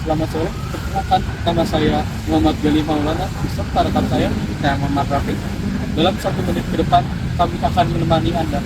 Selamat sore, perkenalkan nama saya Muhammad Gali Maulana, beserta rekan saya Muhammad Rafi. Dalam 1 menit ke depan, kami akan menemani Anda.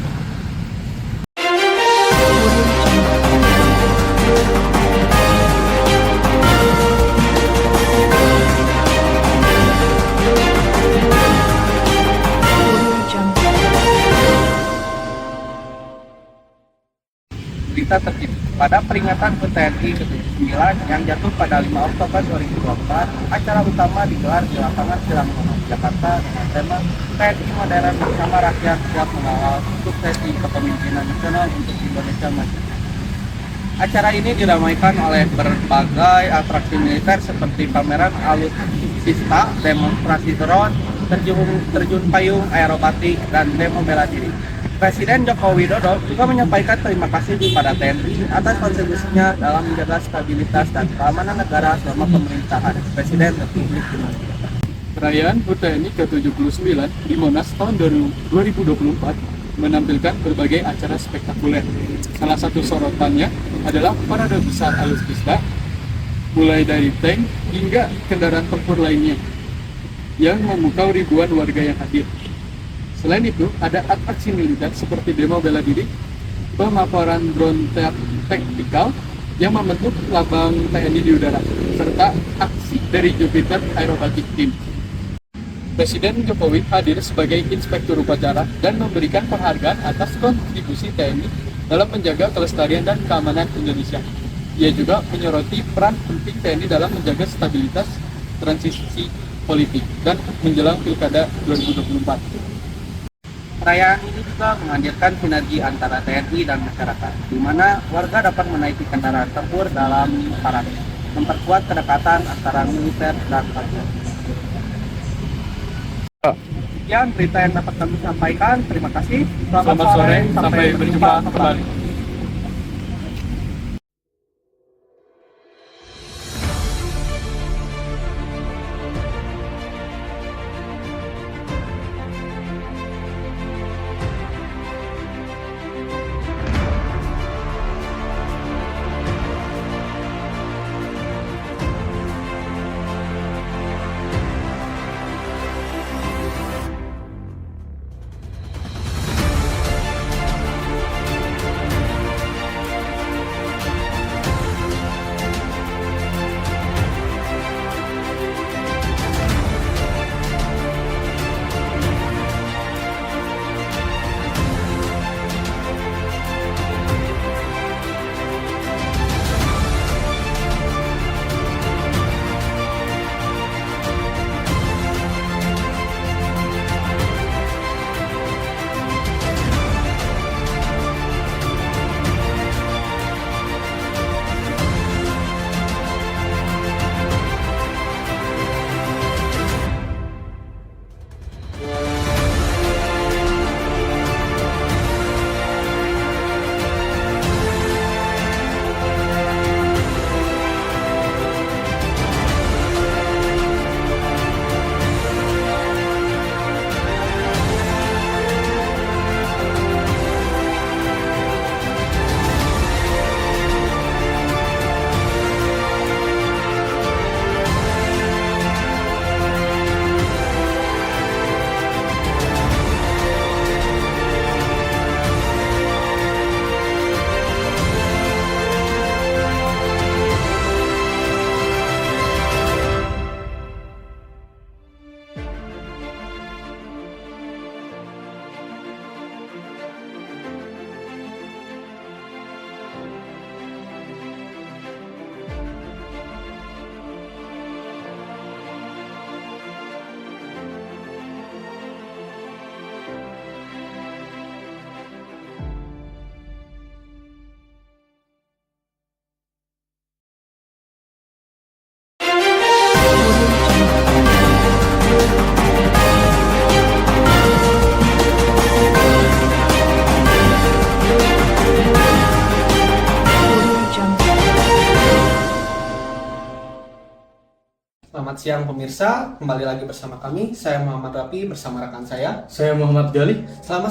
Berita terkini. Pada peringatan HUT TNI ke-79 yang jatuh pada 5 Oktober 2024, acara utama digelar di lapangan Silang Monas, Jakarta dengan tema TNI Modern bersama rakyat siap mengawal suksesi kepemimpinan nasional untuk Indonesia Maju. Acara ini diramaikan oleh berbagai atraksi militer seperti pameran alutsista, demonstrasi drone, terjun payung, aerobatik, dan demo bela diri. Presiden Joko Widodo juga menyampaikan terima kasih kepada TNI atas kontribusinya dalam menjaga stabilitas dan keamanan negara selama pemerintahan Presiden Republik Indonesia. Perayaan HUT TNI ke-79 di Monas tahun 2024 menampilkan berbagai acara spektakuler. Salah satu sorotannya adalah parade besar alutsista, mulai dari tank hingga kendaraan tempur lainnya, yang memukau ribuan warga yang hadir. Selain itu, ada atraksi militer seperti demo bela diri, pemaparan drone taktikal yang membentuk lambang TNI di udara, serta aksi dari Jupiter Aerobatic Team. Presiden Jokowi hadir sebagai inspektur upacara dan memberikan penghargaan atas kontribusi TNI dalam menjaga kelestarian dan keamanan Indonesia. Ia juga menyoroti peran penting TNI dalam menjaga stabilitas transisi politik dan menjelang Pilkada 2024. Perayaan ini juga menghadirkan sinergi antara TNI dan masyarakat, di mana warga dapat menaiki kendaraan tempur dalam parade, memperkuat kedekatan antara militer dan rakyat. Sekian berita yang dapat kami sampaikan. Terima kasih. Selamat sore, sampai berjumpa kembali. Selamat siang pemirsa, kembali lagi bersama kami. Saya Muhammad Rafi bersama rekan saya. Saya Muhammad Gali. Selama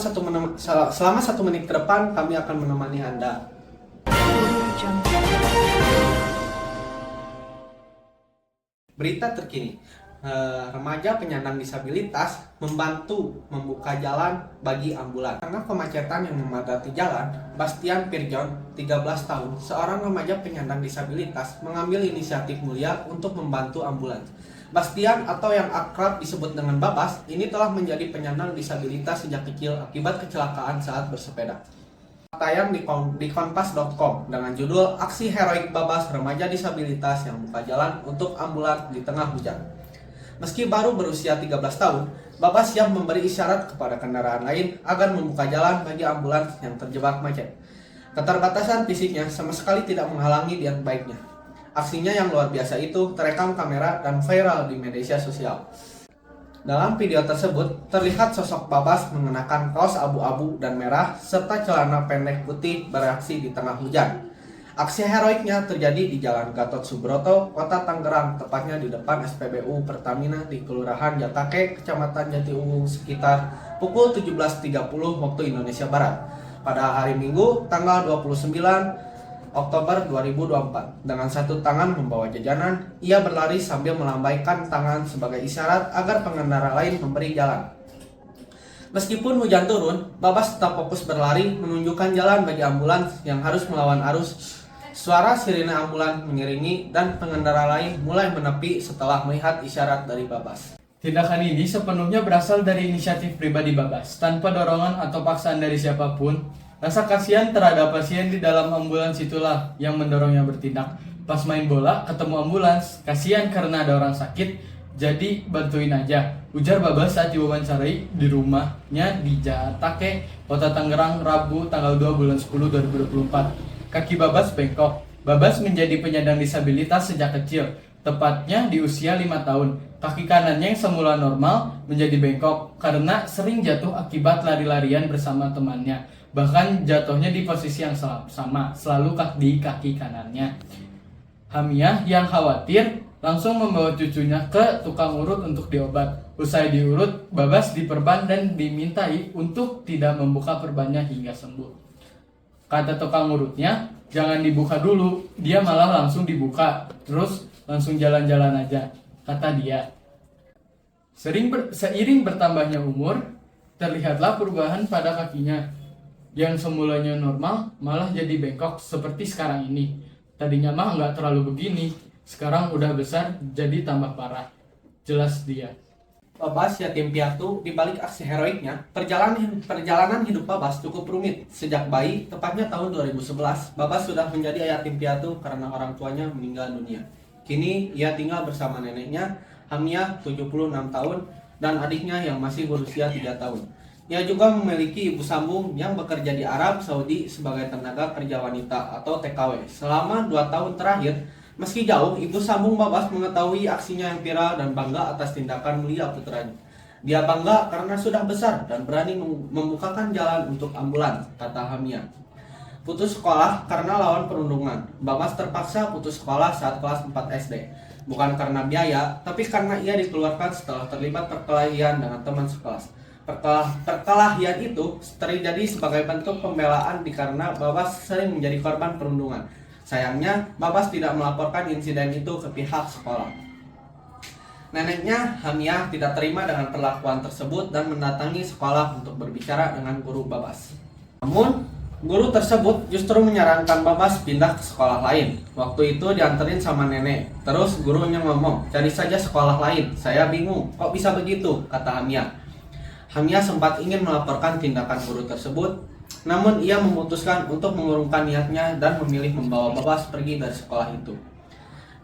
satu menit ke depan kami akan menemani Anda. Berita terkini, remaja penyandang disabilitas membantu membuka jalan bagi ambulan. Karena kemacetan yang memadati jalan, Bastian Pirjon, 13 tahun, seorang remaja penyandang disabilitas, mengambil inisiatif mulia untuk membantu ambulans. Bastian atau yang akrab disebut dengan Babas, ini telah menjadi penyandang disabilitas sejak kecil akibat kecelakaan saat bersepeda. Tayang di kompas.com dengan judul Aksi Heroik Babas Remaja Disabilitas yang Buka Jalan untuk Ambulans di Tengah Hujan. Meski baru berusia 13 tahun, Babas siap memberi isyarat kepada kendaraan lain agar membuka jalan bagi ambulans yang terjebak macet. Keterbatasan fisiknya sama sekali tidak menghalangi niat baiknya. Aksinya yang luar biasa itu terekam kamera dan viral di media sosial. Dalam video tersebut, terlihat sosok Babas mengenakan kaos abu-abu dan merah serta celana pendek putih beraksi di tengah hujan. Aksi heroiknya terjadi di Jalan Gatot Subroto, Kota Tangerang, tepatnya di depan SPBU Pertamina di Kelurahan Jatake, Kecamatan Jatiuwung sekitar pukul 17.30 waktu Indonesia Barat. Pada hari Minggu, tanggal 29 Oktober 2024, dengan satu tangan membawa jajanan, ia berlari sambil melambaikan tangan sebagai isyarat agar pengendara lain memberi jalan. Meskipun hujan turun, Babas tetap fokus berlari menunjukkan jalan bagi ambulans yang harus melawan arus. Suara sirine ambulans mengiringi dan pengendara lain mulai menepi setelah melihat isyarat dari Babas. Tindakan ini sepenuhnya berasal dari inisiatif pribadi Babas, tanpa dorongan atau paksaan dari siapapun. Rasa kasihan terhadap pasien di dalam ambulans itulah yang mendorongnya bertindak. Pas main bola, ketemu ambulans, kasihan karena ada orang sakit, jadi bantuin aja, ujar Babas saat diwawancarai di rumahnya di Jatake, Kota Tangerang, Rabu tanggal 2 bulan 10 2024. Kaki Babas bengkok. Babas menjadi penyandang disabilitas sejak kecil, tepatnya di usia 5 tahun. Kaki kanannya yang semula normal menjadi bengkok karena sering jatuh akibat lari-larian bersama temannya. Bahkan jatuhnya di posisi yang sama, selalu di kaki kanannya. Hamiah yang khawatir langsung membawa cucunya ke tukang urut untuk diobat. Usai diurut, Babas diperban dan dimintai untuk tidak membuka perbannya hingga sembuh. Kata tukang urutnya, jangan dibuka dulu, dia malah langsung dibuka, terus langsung jalan-jalan aja, kata dia. Seiring bertambahnya umur, terlihatlah perubahan pada kakinya. Yang semulanya normal malah jadi bengkok seperti sekarang ini. Tadinya mah nggak terlalu begini, sekarang udah besar jadi tambah parah. Jelas dia. Babas yatim piatu. Di balik aksi heroiknya, perjalanan hidup Babas cukup rumit. Sejak bayi, tepatnya tahun 2011, Babas sudah menjadi yatim piatu karena orang tuanya meninggal dunia. Kini ia tinggal bersama neneknya, Hamiah 76 tahun, dan adiknya yang masih berusia 3 tahun. Ia juga memiliki ibu sambung yang bekerja di Arab Saudi sebagai tenaga kerja wanita atau TKW. Selama 2 tahun terakhir, meski jauh, ibu sambung Babas mengetahui aksinya yang viral dan bangga atas tindakan mulia putranya. Dia bangga karena sudah besar dan berani membukakan jalan untuk ambulans, kata Hamiah. Putus sekolah karena lawan perundungan. Babas terpaksa putus sekolah saat kelas 4 SD. Bukan karena biaya, tapi karena ia dikeluarkan setelah terlibat perkelahian dengan teman sekelas. Perkelahian itu terjadi sebagai bentuk pembelaan dikarenakan Babas sering menjadi korban perundungan. Sayangnya, Babas tidak melaporkan insiden itu ke pihak sekolah. Neneknya, Hamiah, tidak terima dengan perlakuan tersebut dan mendatangi sekolah untuk berbicara dengan guru Babas. Namun, guru tersebut justru menyarankan Babas pindah ke sekolah lain. Waktu itu dianterin sama nenek. Terus gurunya ngomong, cari saja sekolah lain. Saya bingung, kok bisa begitu, kata Hamiah. Hamiah sempat ingin melaporkan tindakan guru tersebut, namun ia memutuskan untuk mengurungkan niatnya dan memilih membawa Babas pergi dari sekolah itu.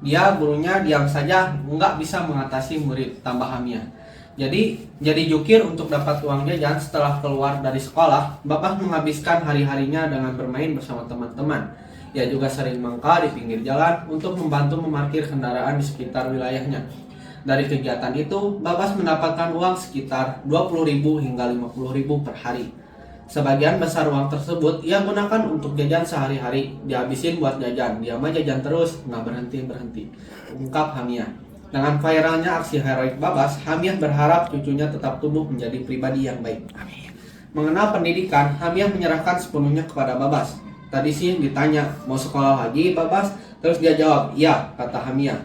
Gurunya diam saja, nggak bisa mengatasi murid, tambah Hamiah. Jadi jukir untuk dapat uang jajan. Setelah keluar dari sekolah, Babas menghabiskan hari-harinya dengan bermain bersama teman-teman. Ia juga sering mangkal di pinggir jalan untuk membantu memarkir kendaraan di sekitar wilayahnya. Dari kegiatan itu, Babas mendapatkan uang sekitar 20.000 hingga 50.000 per hari. Sebagian besar uang tersebut ia gunakan untuk jajan sehari-hari. Dihabisin buat jajan, dia mah jajan terus, nggak berhenti-berhenti, ungkap Hamiah. Dengan viralnya aksi heroik Babas, Hamiah berharap cucunya tetap tumbuh menjadi pribadi yang baik. Mengenal pendidikan, Hamiah menyerahkan sepenuhnya kepada Babas. Tadi sih ditanya, mau sekolah lagi Babas? Terus dia jawab, iya, kata Hamiah.